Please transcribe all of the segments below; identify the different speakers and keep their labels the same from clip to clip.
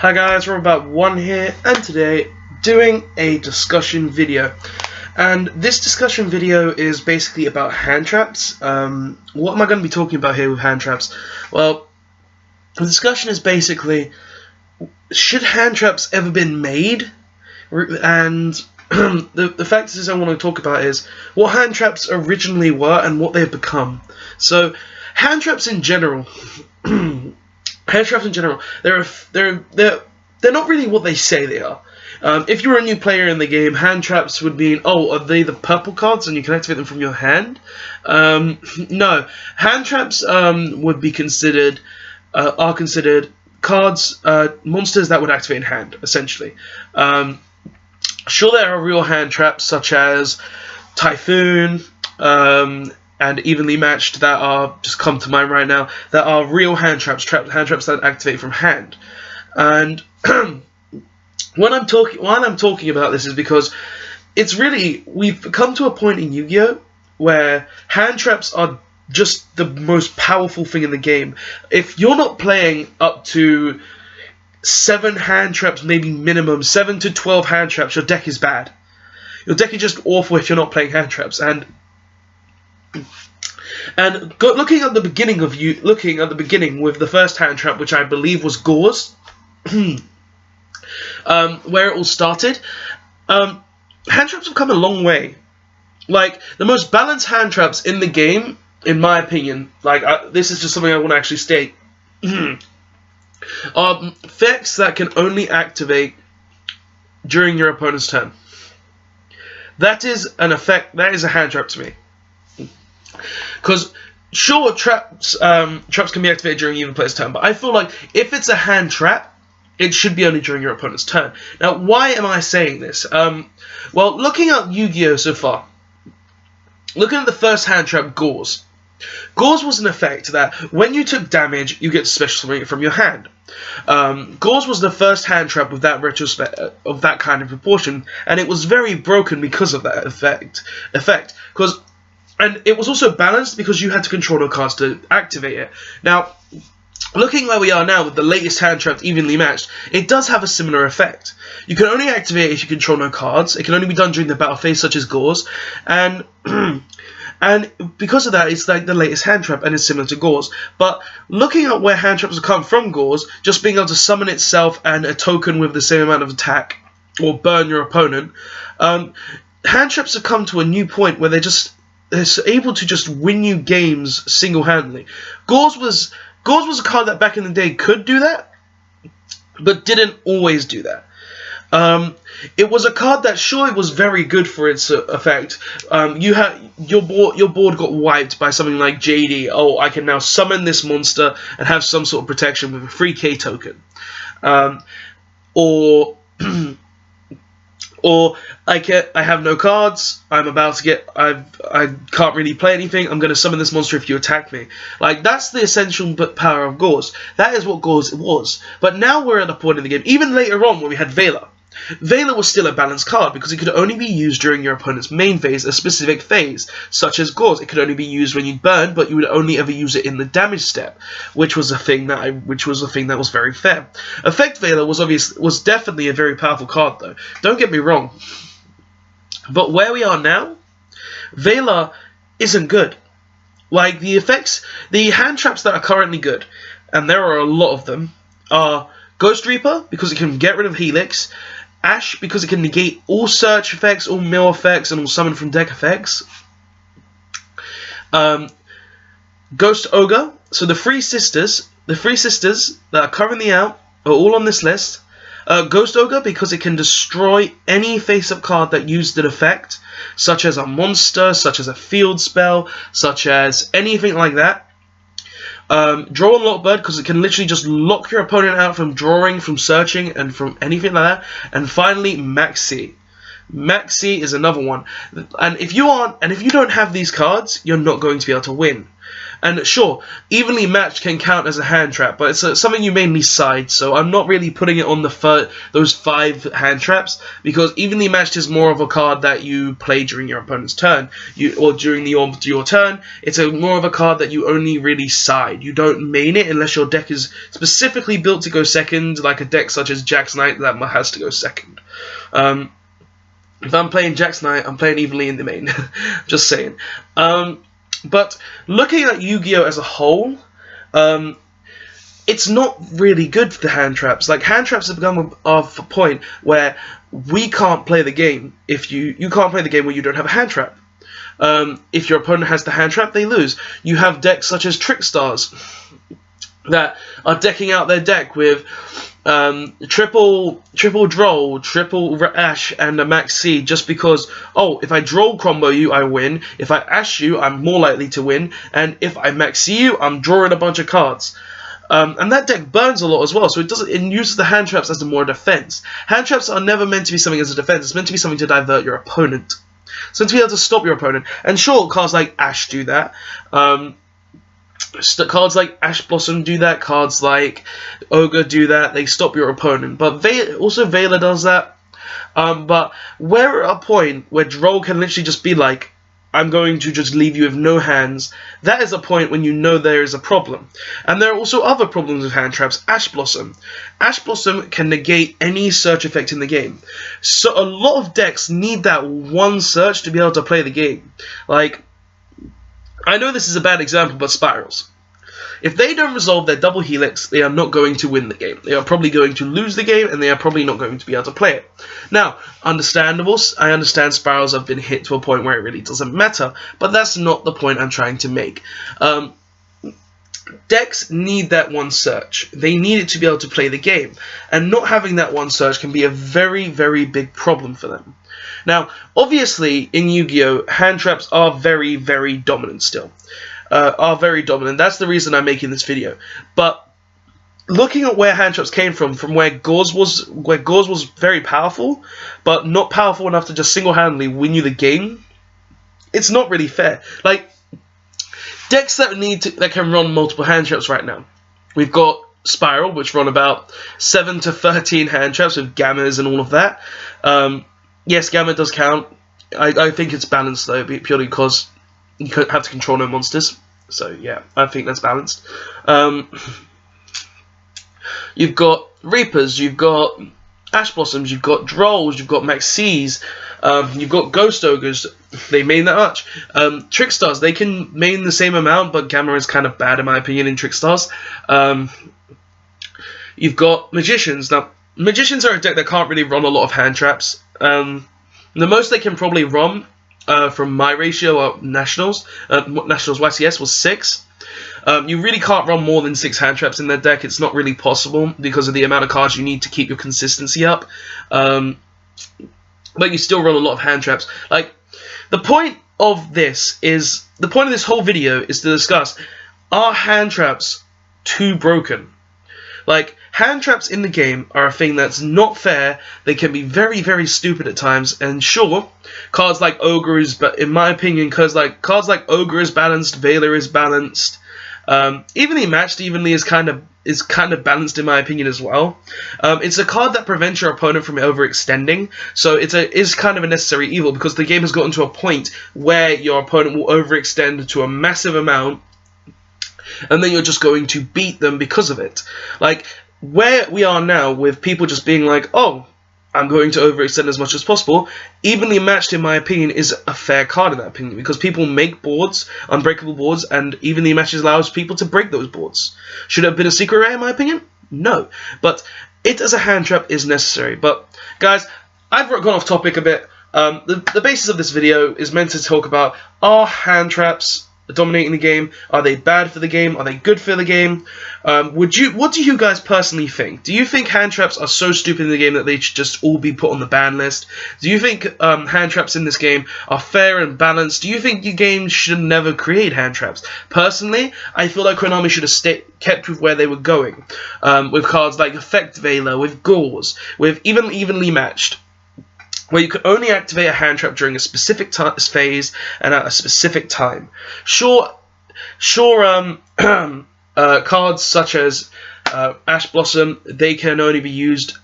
Speaker 1: Hi guys, we're about one here, and today doing a discussion video. And this discussion video is basically about hand traps. What am I going to be talking about here with hand traps? Well, the discussion is basically, should hand traps ever been made? And the factors I want to talk about is what hand traps originally were and what they've become. So, hand traps in general. Hand traps in general, they're not really what they say they are. If you're a new player in the game, hand traps would mean, oh, are they the purple cards and you can activate them from your hand? No, hand traps would be considered, are considered cards, monsters that would activate in hand, essentially. Sure, there are real hand traps such as Typhoon, and evenly matched that are just come to mind right now, that are real hand traps that activate from hand. And when I'm talking about this is because it's really, we've come to a point in Yu-Gi-Oh where hand traps are just the most powerful thing in the game. If you're not playing up to 7 hand traps, maybe minimum 7 to 12 hand traps, your deck is bad. Your deck is just awful if you're not playing hand traps. And looking at the beginning with the first hand trap, which I believe was Gauze, where it all started, hand traps have come a long way. Like, the most balanced hand traps in the game, in my opinion, this is just something I want to actually state, are effects that can only activate during your opponent's turn. That is an effect, that is a hand trap to me. Because, sure, traps can be activated during either player's turn, but I feel like if it's a hand trap, it should be only during your opponent's turn. Now, why am I saying this? Well, looking at Yu-Gi-Oh so far, looking at the first hand trap, Gauze. Gauze was an effect that, when you took damage, you get special summoning from your hand. Gauze was the first hand trap with that of that kind of proportion, and it was very broken because of that effect. And it was also balanced because you had to control the cards to activate it. Now, looking where we are now with the latest hand trap evenly matched, it does have a similar effect. You can only activate it if you control no cards. It can only be done during the battle phase, such as Gauze. And because of that, it's like the latest hand trap, and it's similar to Gauze. But looking at where hand traps have come from Gauze, just being able to summon itself and a token with the same amount of attack, or burn your opponent, hand traps have come to a new point where they're able to just win you games single-handedly. Gauze was a card that back in the day could do that, but didn't always do that. It was a card that, sure, it was very good for its effect. You had your board got wiped by something like JD. Oh, I can now summon this monster and have some sort of protection with a 3K token, or I have no cards, I can't really play anything, I'm going to summon this monster if you attack me. Like, that's the essential power of Gauze. That is what Gauze was. But now we're at a point in the game, even later on when we had Veiler. Veiler was still a balanced card because it could only be used during your opponent's main phase, a specific phase, such as Gauze. It could only be used when you burn, but you would only ever use it in the damage step, which was a thing that was very fair. Effect Veiler was definitely a very powerful card, though. Don't get me wrong. But where we are now, Veiler isn't good. Like, the hand traps that are currently good, and there are a lot of them, are Ghost Reaper, because it can get rid of Helix, Ash, because it can negate all search effects, all mill effects, and all summon from deck effects, Ghost Ogre. So the three sisters that are currently out are all on this list. Ghost Ogre, because it can destroy any face-up card that used an effect, such as a monster, such as a field spell, such as anything like that. Draw and Lock Bird, because it can literally just lock your opponent out from drawing, from searching, and from anything like that. And finally, Maxi. Maxi is another one. And if you don't have these cards, you're not going to be able to win. And sure, evenly matched can count as a hand trap, but it's something you mainly side, so I'm not really putting it on those 5 hand traps, because evenly matched is more of a card that you play during your opponent's turn, or during your turn. It's more of a card that you only really side. You don't main it unless your deck is specifically built to go second, like a deck such as Jack's Knight that has to go second. If I'm playing Jack's Knight, I'm playing evenly in the main. Just saying. But looking at Yu-Gi-Oh as a whole, it's not really good for the hand traps. Like, hand traps have become a point where we can't play the game if you can't play the game where you don't have a hand trap. If your opponent has the hand trap, they lose. You have decks such as Trick Stars that are decking out their deck with triple Droll, triple Ash, and a Max C, just because, oh, if I Droll combo you, I win. If I Ash you, I'm more likely to win. And if I Max C you, I'm drawing a bunch of cards. And that deck burns a lot as well, so it uses the hand traps as a more defense. Hand traps are never meant to be something as a defense. It's meant to be something to divert your opponent. It's meant to be able to stop your opponent. And sure, cards like Ash do that. Cards like Ash Blossom do that. Cards like Ogre do that. They stop your opponent. But Veiler does that. But we're at a point where Droll can literally just be like, I'm going to just leave you with no hands. That is a point when you know there is a problem. And there are also other problems with hand traps. Ash Blossom. Ash Blossom can negate any search effect in the game. So a lot of decks need that one search to be able to play the game. Like, I know this is a bad example, but Spirals. If they don't resolve their double helix, they are not going to win the game. They are probably going to lose the game, and they are probably not going to be able to play it. Now, understandable, I understand Spirals have been hit to a point where it really doesn't matter, but that's not the point I'm trying to make. Decks need that one search. They need it to be able to play the game, and not having that one search can be a very, very big problem for them. Now, obviously, in Yu-Gi-Oh, hand traps are very, very dominant still. That's the reason I'm making this video. But looking at where hand traps came from where Gauze was very powerful, but not powerful enough to just single-handedly win you the game, it's not really fair. Like, decks that can run multiple hand traps right now. We've got Spiral, which run about 7 to 13 hand traps with Gammas and all of that. Yes, Gamma does count. I think it's balanced though, purely because you have to control no monsters. So yeah, I think that's balanced. You've got Reapers, you've got Ash Blossoms, you've got Drolls, you've got Maxis, you've got Ghost Ogres. They main that much. Trick Stars, they can main the same amount, but Gamma is kind of bad in my opinion in Trick Stars. You've got Magicians. Now, Magicians are a deck that can't really run a lot of hand traps. The most they can probably run from my ratio are Nationals. Nationals YCS was 6. You really can't run more than 6 hand traps in their deck. It's not really possible because of the amount of cards you need to keep your consistency up. But you still run a lot of hand traps. Like, the point of this whole video is to discuss, are hand traps too broken? Like, hand traps in the game are a thing that's not fair. They can be very, very stupid at times. And sure, cards like Ogre is, but in my opinion, cards like Ogre is balanced, Veiler is balanced. Evenly matched, is kind of balanced in my opinion as well. It's a card that prevents your opponent from overextending, so is kind of a necessary evil because the game has gotten to a point where your opponent will overextend to a massive amount, and then you're just going to beat them because of it. Like, where we are now with people just being like, oh, I'm going to overextend as much as possible, evenly matched, in my opinion, is a fair card in that opinion, because people make boards, unbreakable boards, and evenly matched allows people to break those boards. Should it have been a secret rare, in my opinion? No. But it as a hand trap is necessary. But, guys, I've gone off topic a bit. The basis of this video is meant to talk about, are hand traps dominating the game? Are they bad for the game? Are they good for the game? What do you guys personally think? Do you think hand traps are so stupid in the game that they should just all be put on the ban list? Do you think hand traps in this game are fair and balanced? Do you think your game should never create hand traps? Personally, I feel like Konami should have kept with where they were going, with cards like Effect Veiler, with Gauze, with evenly matched. where you can only activate a hand trap during a specific phase and at a specific time. Sure, cards such as Ash Blossom, they can only be used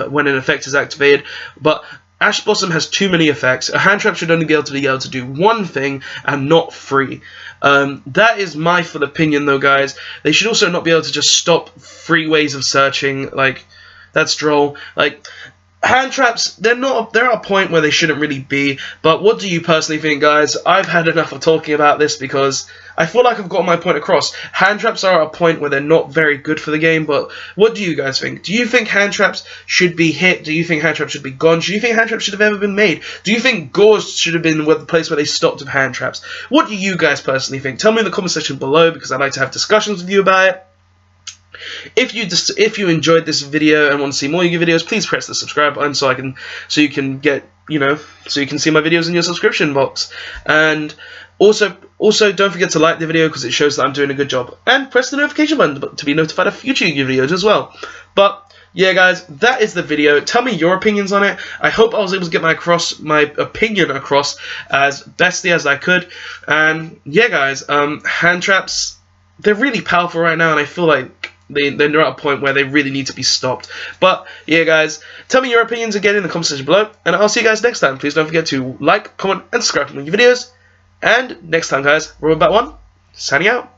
Speaker 1: when an effect is activated, but Ash Blossom has too many effects. A hand trap should only be able to do one thing and not three. That is my full opinion, though, guys. They should also not be able to just stop 3 ways of searching. Like, that's droll. Like, hand traps, they're at a point where they shouldn't really be. But what do you personally think, guys? I've had enough of talking about this because I feel like I've got my point across. Hand traps are at a point where they're not very good for the game, but what do you guys think? Do you think hand traps should be hit? Do you think hand traps should be gone? Do you think hand traps should have ever been made? Do you think Gauze should have been the place where they stopped with hand traps? What do you guys personally think? Tell me in the comment section below, because I'd like to have discussions with you about it. If you enjoyed this video and want to see more Yugioh videos, please press the subscribe button so you can see my videos in your subscription box. And also don't forget to like the video because it shows that I'm doing a good job. And press the notification button to be notified of future Yugioh videos as well. But yeah, guys, that is the video. Tell me your opinions on it. I hope I was able to get my opinion across as bestly as I could. And yeah, guys, hand traps, they're really powerful right now, and I feel like they're at a point where they really need to be stopped. But yeah, guys, tell me your opinions again in the comment section below, and I'll see you guys next time. Please don't forget to like, comment, and subscribe to my videos. And next time, guys, we're about one. Signing out.